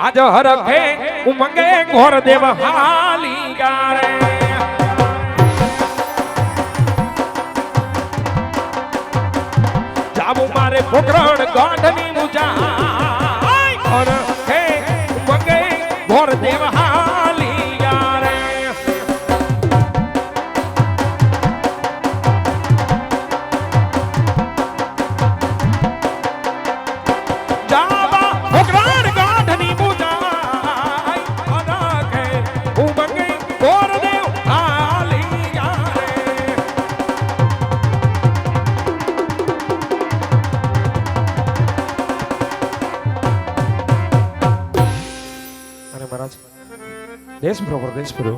આજ હરખે ઉમંગે ઘોર દેવ હાલી ગારે જાવું મારે પોકરણ ગાંઠની મુજા હરખે ઉમંગે ઘોર દેવ હાલી ગારે દેશ બરોબર દેશ ફર્યો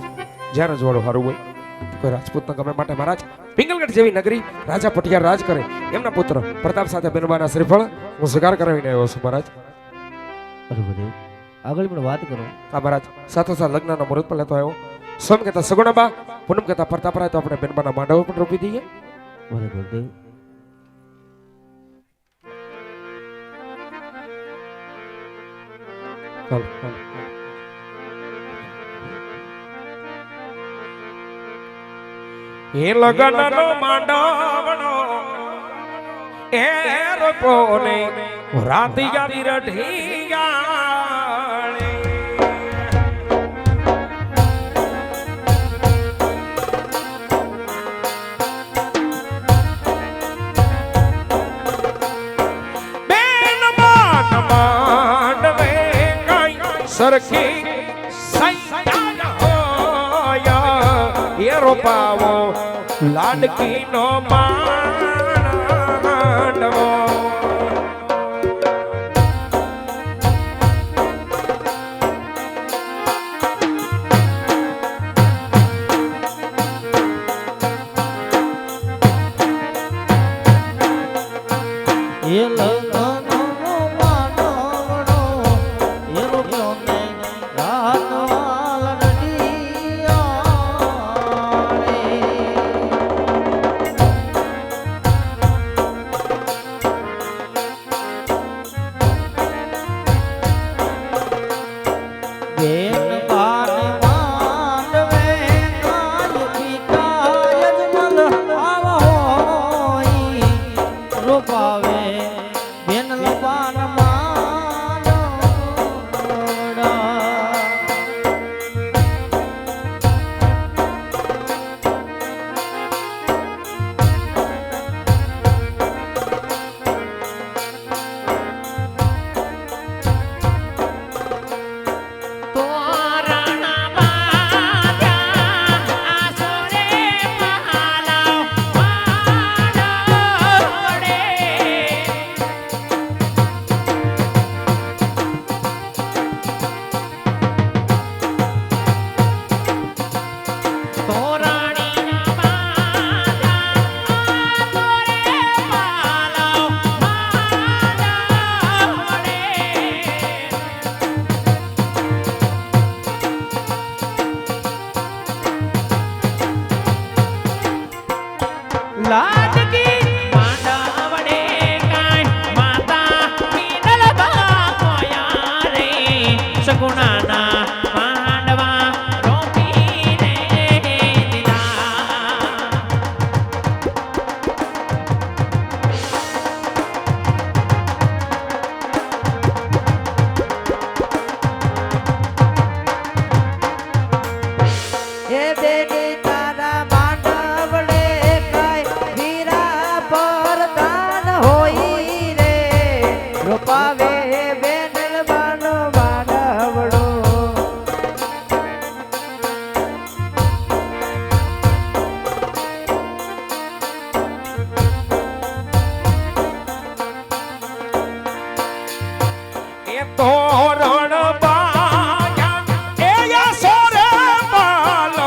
જ્યાં રજવાડું હારું હોય કોઈ રાજપૂતના ગમે માટે મહારાજ પિંગલગઢ જેવી નગરી રાજા પટિયાર રાજ કરે એમના પુત્ર પ્રતાપ સાથે બેનબાના શ્રીફળ હું સ્વીકાર કરાવીને આવ્યો છું મહારાજ. આગળ પણ વાત કરો. હા મહારાજ સાથોસાથ લગ્નનો મુહૂર્ત પણ લેતો આવ્યો. સોમ કહેતા સગુણાબા પૂનમ કહેતા પ્રતાપરાય તો આપણે બેનબાના માંડવો પણ રોપી દઈએ. બરાબર ચાલો ચાલો એ લગનનો માંડવનો એ રોપોને રાતી જાવી રઢી ગાણે બેન માન માંડવે કાઈ સરખી સૈયા હોયા એ રોપાવો લાડકી નો માંડવો એ લગનનો માંડવનો એ રોપ્યો ને રાતવાલ રડિયાળે બેન બાન માંડવે કાય પિતા યજમલ આવા હોય રોપાવે બેન લબાન માંડવડા લાડકી માંડવડે કાંઈ માતા પીનલ બાપોયા રે સગુણાના માંડવા રોપીને દીધા હે બેની તારા માંડવડે કાંઈ વીરા પરદાન હોઈ રે રોપાવે બેનલ બાનો માંડવડો એ તોરણ બાજા એ યસોરે પાલવ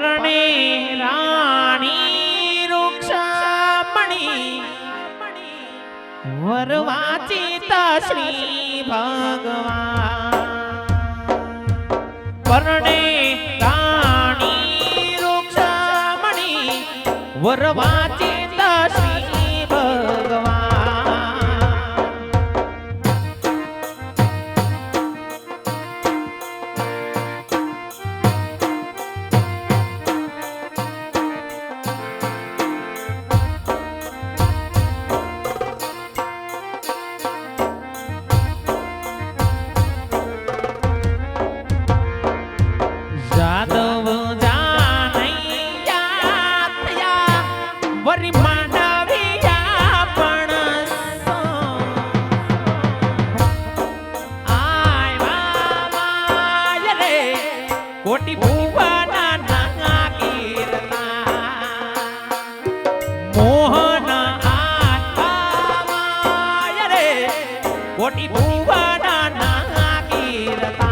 પરણે રાણી રૂક્ષમણી વરવાચિતા શ્રી ભગવાન પરણે રાણી રૂક્ષમણી વરવાચિતા શ્રી ભગવાન જાદવ જાનૈયા થયા વરી માંડવિયા પણ આયવા માય રે કોટી ભુવના ના કીર્તા મોહન આત્મા માય રે કોટી ભુવના ના કીર્તા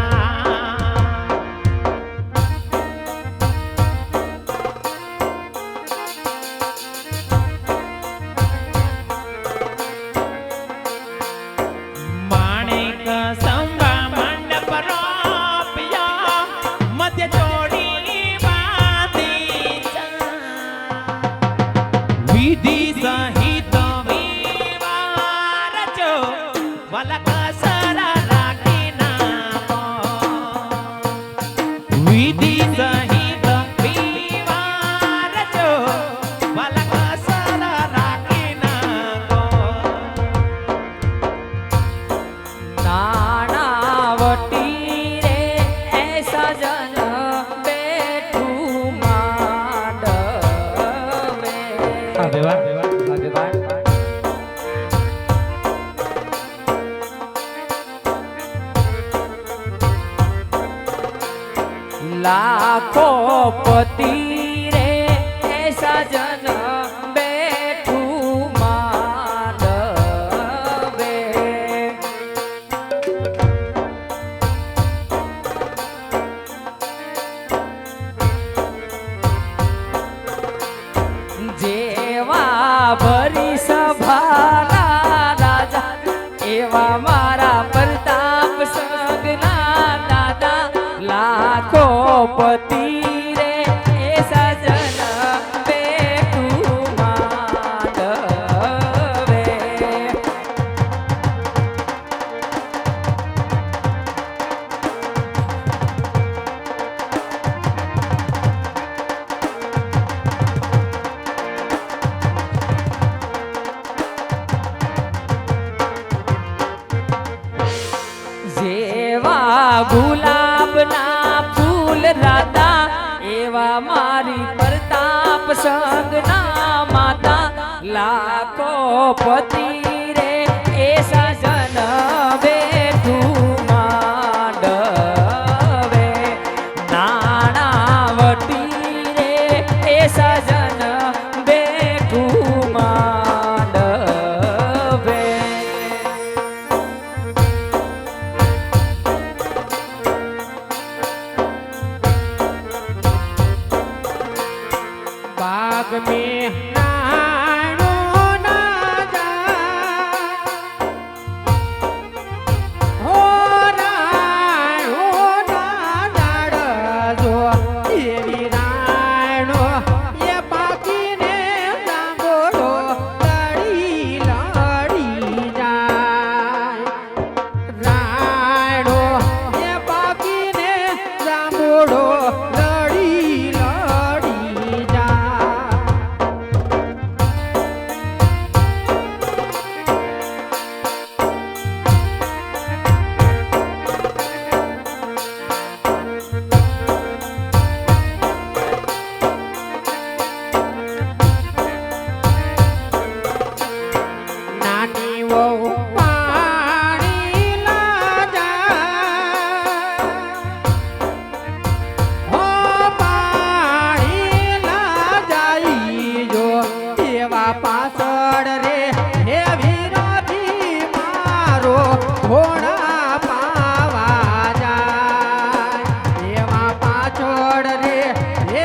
માણેક સંભા મંડપ રોપ્યા મધ્ય જોડી બાંધી વિધિ સહિત વિવાહ રચો વલક સર રાખી નાખો વિધિ સહિત વિવાહ રચો વલક સર રાખી નાખો નાણાવટી રે એ સજન બેઠું માંડવે. આવે વાહ લાખો પતિ રે એ સજન બેઠું માંડવે. જેવા ભરી સભાના રાજા એવા મારા પ્રતાપ સંગના દાદા લાખો પતિ રે એ સજન બેઠું માંડવે. જેવા ગુલાબના ફૂલ રાતા એવા મારી પ્રતાપ સંગના માતા લાખો પતિ રે એ સજન બેઠું માંડવે. નાણાવટી રે એ સજન બેઠું માંડવે. बाग में नानो ना जा हो राणो ना जाड़ जो एवी राणो ये पाकीने जांबोलो लड़ी लड़ी जाय राणो ये पाकीने जांबोलो લડી લડી જા નાની વહુ પાણી લાજા હો પાણી લાજાઈ જો એવા પાછળ રે હે વિરોધી મારો ઘોડા પાવા જાય એવા પાછળ રે હે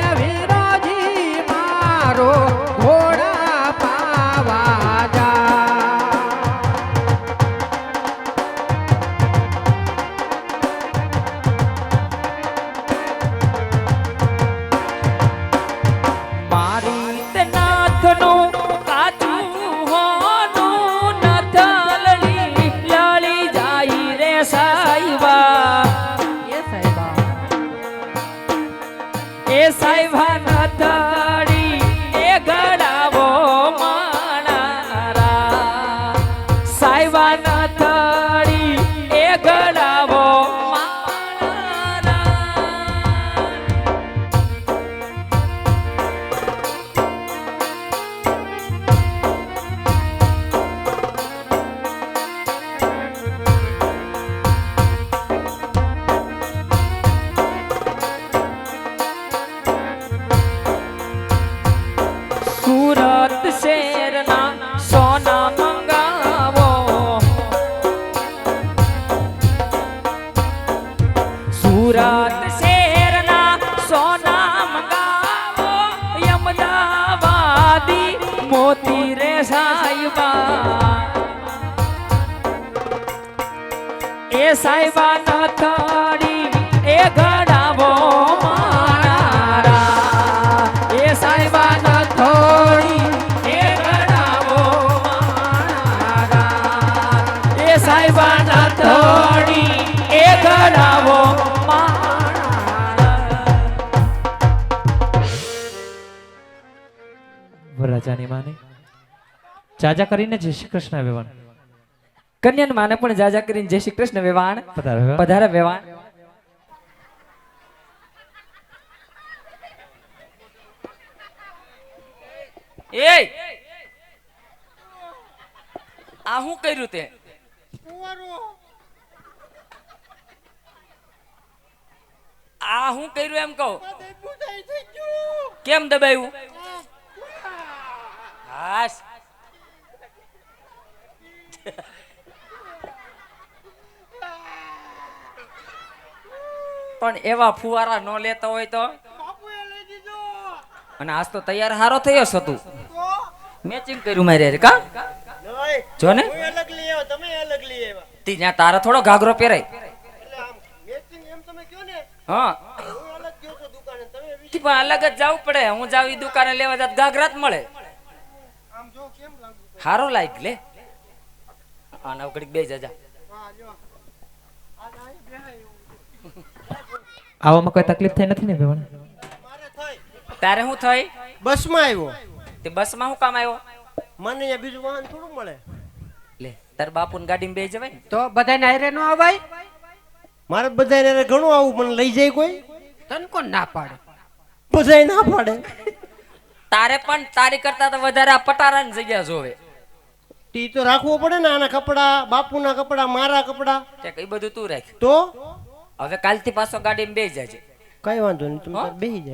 નથી રે સાહેબા એ સાહેબા નથડી એ ઘડાવો મારા એ સાહેબા નથડી એ ઘડાવો મારા એ સાહેબા નથડી એ ઘડાવો વરરાજાની માને ચાચા કરીને જય શ્રી કૃષ્ણ વેવાણ કન્યાન માને પણ જાજા કરીને જય શ્રી કૃષ્ણ વેવાણ પધારો વેવાણ. પધારે વેવાણ એ આ શું કર્યું તે આ શું કર્યું એમ કહો કેમ દબાયું હાશ પણ એવા ફુવારા ન લેતા હોય તો અને આજ તો તૈયાર હારો થયો છે તું મેચિંગ કર્યું મારે રે કા જો ને તી જ્યાં તારા થોડો ઘાઘરો પહેરાય હા તી પણ અલગ જ જવું પડે હું જાવ ઈ દુકાને લેવા જાત ઘાઘરા જ મળે હારો લાગ લે આના ઘડીક બે જા આવવામાં કોઈ તકલીફ થઈ નથી ને વેવાણ તારે શું થઈ બસમાં આવ્યો તે બસમાં શું કામ આવ્યો મને અહીંયા બીજું વાહન થોડું મળે લે તાર બાપુને ગાડીમાં બેસી જવાય ને તો બધાને હારે ન આવાય મારે બધાને ઘણું આવું મને લઈ જાય કોઈ તને કોણ ના પાડે બધાય ના પાડે તારે પણ તારી કરતા તો વધારે આ પટારાની જગ્યા જોવે ટી તો રાખવો પડે ને આના કપડા બાપુના કપડા મારા કપડા તે કઈ બધું તું રાખ તો હવે કાલથી પાછો ગાડીમાં બેસી જાજે કઈ વાંધો નહીં તમે બેસી જાય